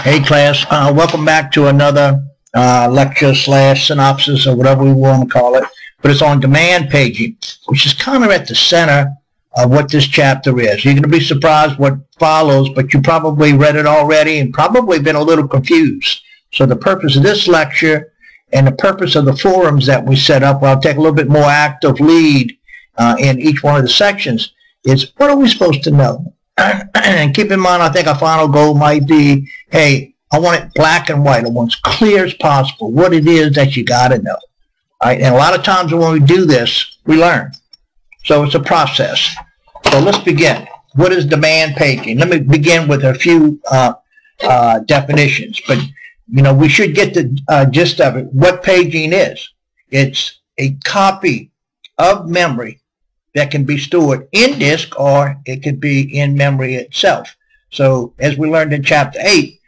Hey class, welcome back to another lecture slash synopsis or whatever we want to call it, but it's on demand paging, which is kind of at the center of what this chapter is. You're going to be surprised what follows, but you probably read it already and probably been a little confused. So the purpose of this lecture and the purpose of the forums that we set up, where I'll take a little bit more active lead in each one of the sections, is what are we supposed to know? And keep in mind, I think our final goal might be, hey, I want it black and white. I want it as clear as possible what it is that you got to know. All right? And a lot of times when we do this, we learn. So it's a process. So let's begin. What is demand paging? Let me begin with a few definitions. But, you know, we should get the gist of it. What paging is. It's a copy of memory that can be stored in disk, or it could be in memory itself. So as we learned in Chapter 8,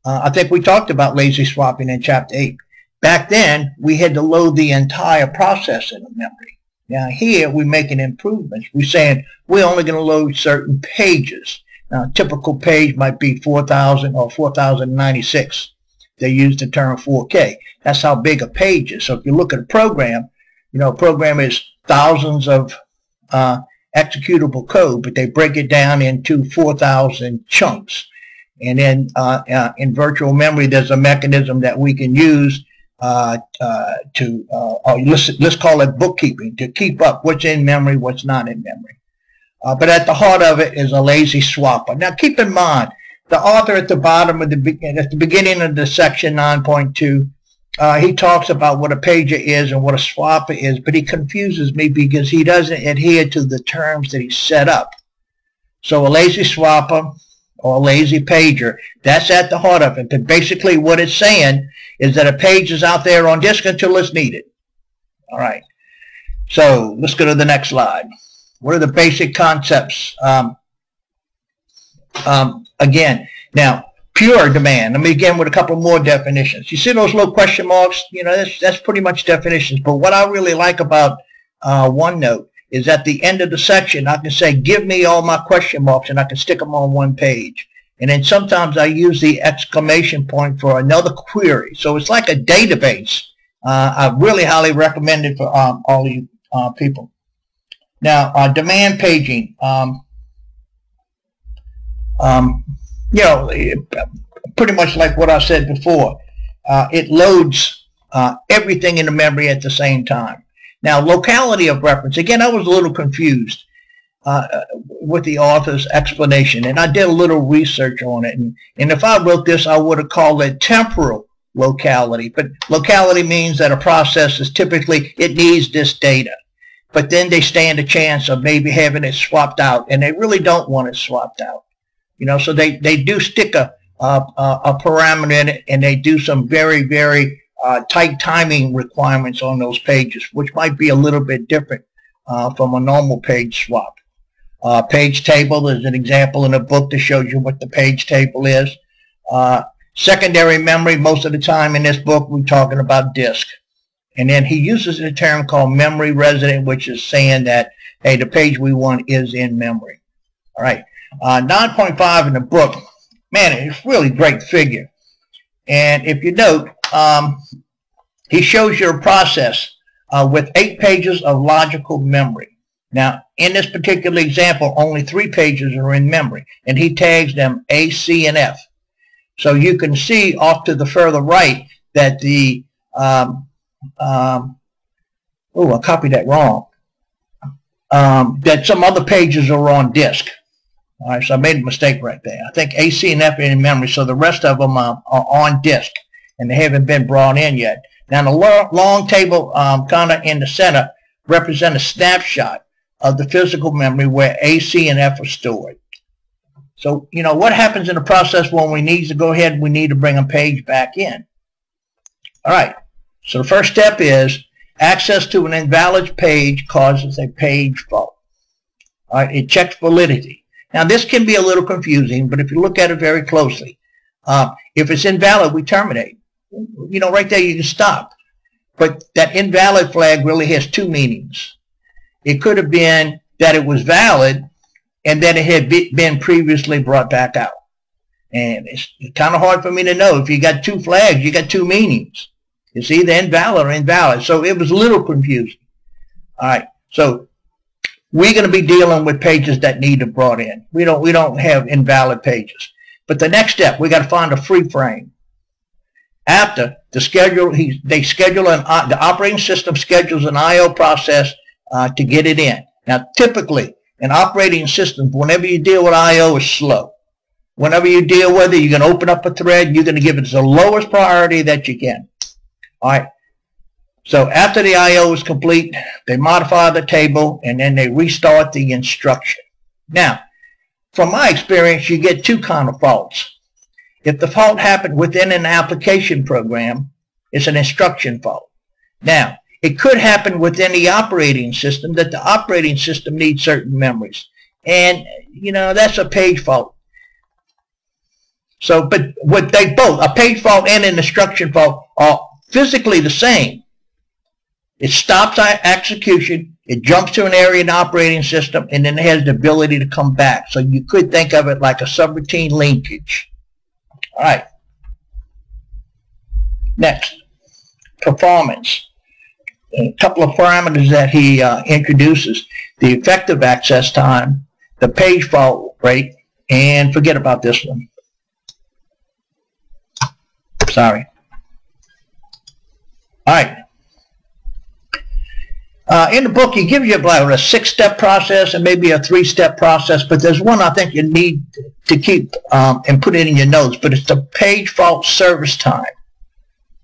I think we talked about lazy swapping in Chapter 8. Back then, we had to load the entire process into memory. Now here, we're making improvements. We're saying we're only going to load certain pages. Now, a typical page might be 4,000 or 4,096. They use the term 4K. That's how big a page is. So if you look at a program, you know, a program is thousands of executable code, but they break it down into 4,000 chunks. And then in virtual memory, there's a mechanism that we can use to let's call it bookkeeping, to keep up what's in memory, what's not in memory. But at the heart of it is a lazy swapper. Now keep in mind, the author at the bottom of at the beginning of the section 9.2, he talks about what a pager is and what a swapper is, but he confuses me because he doesn't adhere to the terms that he set up. So a lazy swapper or a lazy pager, that's at the heart of it. But basically what it's saying is that a page is out there on disk until it's needed. All right. So let's go to the next slide. What are the basic concepts? Again, now, pure demand. Let me begin with a couple more definitions. You see those little question marks? You know, that's pretty much definitions. But what I really like about OneNote is at the end of the section, I can say, give me all my question marks, and I can stick them on one page. And then sometimes I use the exclamation point for another query. So it's like a database. I really highly recommend it for all you people. Now, demand paging. You know, pretty much like what I said before, it loads everything in the memory at the same time. Now, locality of reference. Again, I was a little confused with the author's explanation, and I did a little research on it. And if I wrote this, I would have called it temporal locality. But locality means that a process is typically, it needs this data. But then they stand a chance of maybe having it swapped out, and they really don't want it swapped out. You know, so they do stick a parameter in it, and they do some very, very tight timing requirements on those pages, which might be a little bit different from a normal page swap. Page table is an example in a book that shows you what the page table is. Secondary memory, most of the time in this book, we're talking about disk. And then he uses a term called memory resident, which is saying that, hey, the page we want is in memory. All right. 9.5 in the book, man, it's really great figure. And if you note, he shows you a process with 8 pages of logical memory. Now, in this particular example, only 3 pages are in memory, and he tags them A, C, and F. So you can see off to the further right that the, oh, I copied that wrong, that some other pages are on disk. All right, so I made a mistake right there. I think A, C, and F are in memory, so the rest of them are on disk, and they haven't been brought in yet. Now, the long table kind of in the center represent a snapshot of the physical memory where A, C, and F are stored. So, you know, what happens in the process when we need to go ahead and we need to bring a page back in? All right, so the first step is access to an invalid page causes a page fault. All right, it checks validity. Now, this can be a little confusing, but if you look at it very closely, if it's invalid, we terminate. You know, right there you can stop. But that invalid flag really has 2 meanings. It could have been that it was valid and that it had been previously brought back out. And it's kind of hard for me to know. If you got two flags, you got two meanings. It's either invalid or invalid. So it was a little confusing. All right. So we're going to be dealing with pages that need to be brought in. We don't have invalid pages. But the next step, we got to find a free frame. After the schedule, the operating system schedules an I/O process to get it in. Now, typically, in operating systems, whenever you deal with I/O, it's slow. Whenever you deal with it, you're going to open up a thread. You're going to give it the lowest priority that you can. All right. So after the I/O is complete, they modify the table, and then they restart the instruction. Now, from my experience, you get two kind of faults. If the fault happened within an application program, it's an instruction fault. Now, it could happen within the operating system that the operating system needs certain memories. And, you know, that's a page fault. So, but what they both, a page fault and an instruction fault, are physically the same. It stops execution, it jumps to an area in the operating system, and then it has the ability to come back. So you could think of it like a subroutine linkage. All right. Next, performance. A couple of parameters that he introduces: the effective access time, the page fault rate, and forget about this one. Sorry. All right. In the book, he gives you about a 6-step process and maybe a 3-step process, but there's one I think you need to keep and put it in your notes, but it's the page fault service time.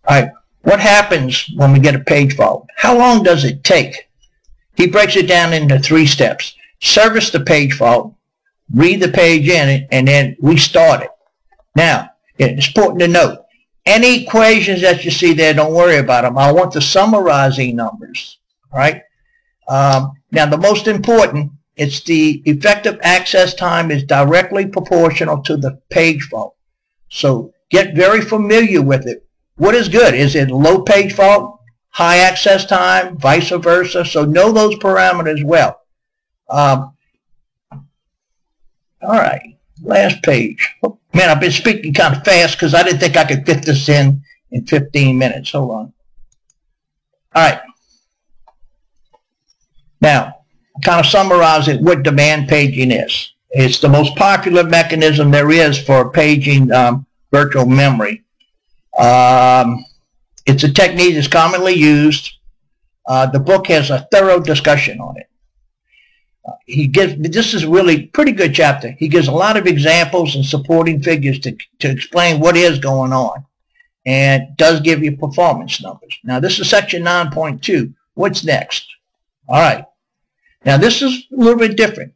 All right. What happens when we get a page fault? How long does it take? He breaks it down into 3 steps. Service the page fault, read the page in it, and then restart it. Now, it's important to note, any equations that you see there, don't worry about them. I want the summarizing numbers. All right. Now, the most important, it's the effective access time is directly proportional to the page fault. So get very familiar with it. What is good? Is it low page fault, high access time, vice versa? So know those parameters well. All right. Last page. Oh, man, I've been speaking kind of fast because I didn't think I could fit this in 15 minutes. Hold on. All right. Now, kind of summarizing what demand paging is. It's the most popular mechanism there is for paging virtual memory. It's a technique that's commonly used. The book has a thorough discussion on it. This is a really pretty good chapter. He gives a lot of examples and supporting figures to explain what is going on, and does give you performance numbers. Now, this is section 9.2. What's next? All right. Now, this is a little bit different.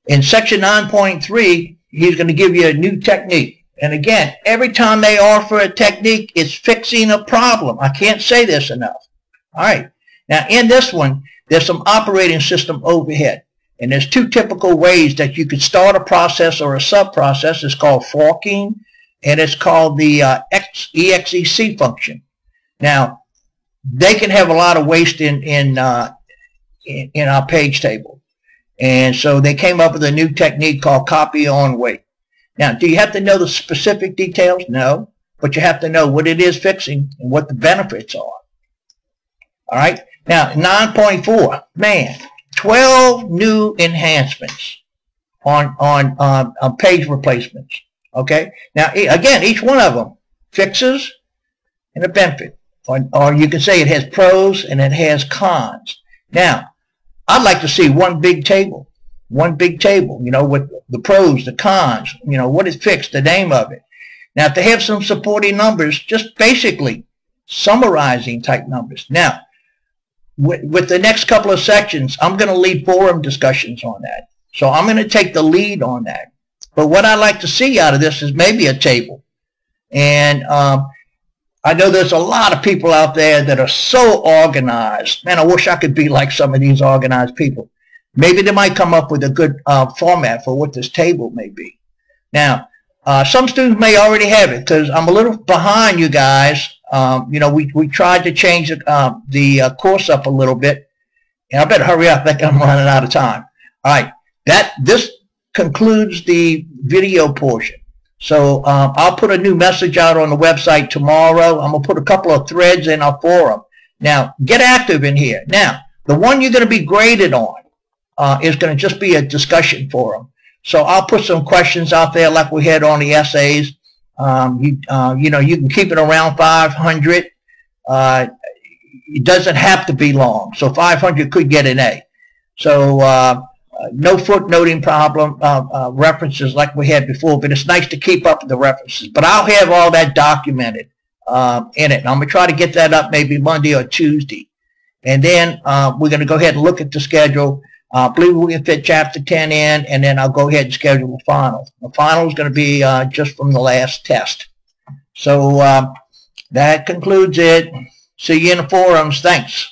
In section 9.3, he's going to give you a new technique. And again, every time they offer a technique, it's fixing a problem. I can't say this enough. All right. Now, in this one, there's some operating system overhead. And there's 2 typical ways that you could start a process or a sub-process. It's called forking, and it's called the exec function. Now, they can have a lot of waste in our page table. And so they came up with a new technique called copy on wait. Now, do you have to know the specific details? No. But you have to know what it is fixing and what the benefits are. All right. Now, 9.4, man, 12 new enhancements on page replacements. Okay. Now, again, each one of them fixes and a benefit. Or you can say it has pros and it has cons. Now, I'd like to see one big table, you know, with the pros, the cons, you know, what is fixed, the name of it. Now, if they have some supporting numbers, just basically summarizing type numbers. Now, with the next couple of sections, I'm going to lead forum discussions on that. So I'm going to take the lead on that. But what I'd like to see out of this is maybe a table. And I know there's a lot of people out there that are so organized. Man, I wish I could be like some of these organized people. Maybe they might come up with a good format for what this table may be. Now, some students may already have it because I'm a little behind you guys. You know, we tried to change the course up a little bit. And I better hurry up. I think I'm running out of time. All right. This concludes the video portion. So I'll put a new message out on the website tomorrow. I'm going to put a couple of threads in our forum. Now, get active in here. Now, the one you're going to be graded on is going to just be a discussion forum. So I'll put some questions out there like we had on the essays. You know, you can keep it around 500. It doesn't have to be long. So 500 could get an A. So no footnoting problem, references like we had before, but it's nice to keep up with the references. But I'll have all that documented in it. And I'm going to try to get that up maybe Monday or Tuesday. And then we're going to go ahead and look at the schedule. I believe we can fit Chapter 10 in, and then I'll go ahead and schedule the final. The final is going to be just from the last test. So that concludes it. See you in the forums. Thanks.